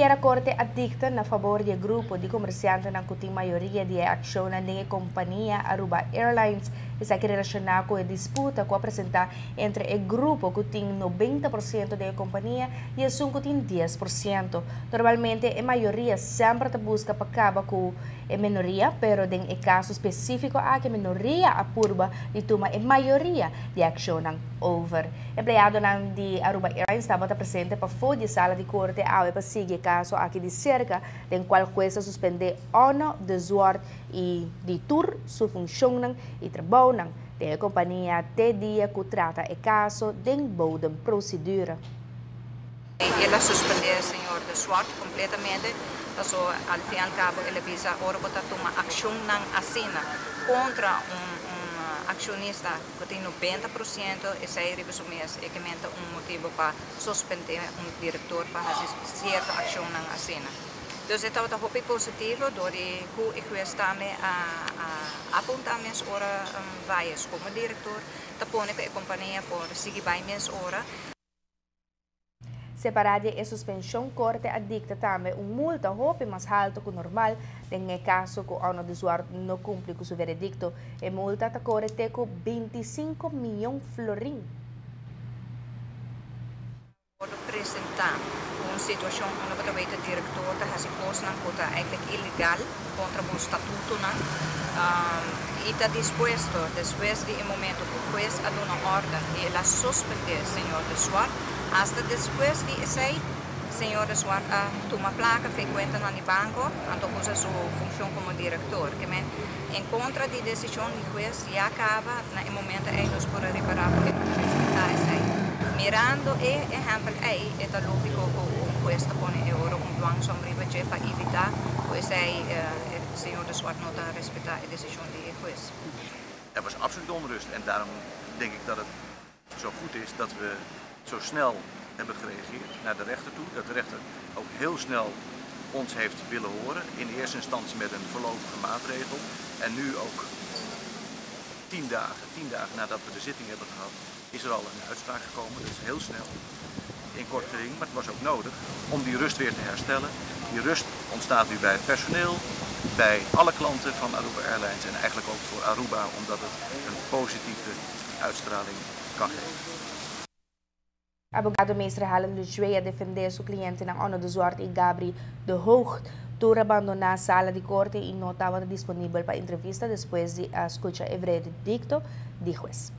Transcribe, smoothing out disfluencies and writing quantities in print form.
A Corte adicta na favor do grupo de comerciantes na kuting maioria de ação na companhia Aruba Airlines está relacionada com a disputa que apresenta entre o grupo que tem 90% da companhia e a Sun que tem 10%. Normalmente a maioria sempre busca para acabar com a minoria, pero em caso específico a minoria apurba de tomar a maioria de ação over. Empregado de Aruba Airlines estava presente para fora de sala de corte para seguir caso aqui de cerca, em qual jueza suspender ano de zwart e de tour sua função e trabalho da companhia até dia que trata o caso de boa procedura. Ela suspendeu o senhor de Zwart completamente, então, ao fim e ao cabo, ele visa agora botar uma ação na assina contra acionista que tem 90% e sai revisumês e que menta motivo para suspender diretor para fazer certa ação na assina. Então, estava muito positivo, dori que o juiz também apontar minhas horas várias como diretor, tapone que a companhia por seguir bem minhas horas. Separada a suspensão, corte adicta também multa mais alta que o normal, em caso que o ano de usuário não cumpre com seu veredicto, a multa está correta com 25 milhões de florins. Por apresentar uma situação onde o diretor está coisa eigenlijk ilegal contra o estatuto e está disposto, depois do momento que o juiz dá uma ordem e ela suspender o senhor de Zwart, hasta depois de esse senhor de Zwart toma placa, frequenta no banco, então usa sua função como diretor, que em contra de decisão do juiz já acaba no momento em nos por reparar porque não respeitar esse. Mirando e exemplo aí, é lógico que o juiz põe euro dwang som ribeje para evitar que esse senhor de Zwart não respeitar a decisão do juiz. Er was absoluut onrust en daarom denk ik dat het zo goed is dat we zo snel hebben gereageerd naar de rechter toe. Dat de rechter ook heel snel ons heeft willen horen. In de eerste instantie met een voorlopige maatregel. En nu ook 10 dagen nadat we de zitting hebben gehad, is er al een uitspraak gekomen. Dat is heel snel, in kort geding, maar het was ook nodig om die rust weer te herstellen. Die rust ontstaat nu bij het personeel, bij alle klanten van Aruba Airlines en eigenlijk ook voor Aruba, omdat het een positieve uitstraling kan geven. Abogado mestre Helen Lujoia defendeu seu cliente na ano do Zwart e Gabri de Hoog por abandonar a sala de corte e não estava disponível para entrevista depois de escutar o veredicto do juiz.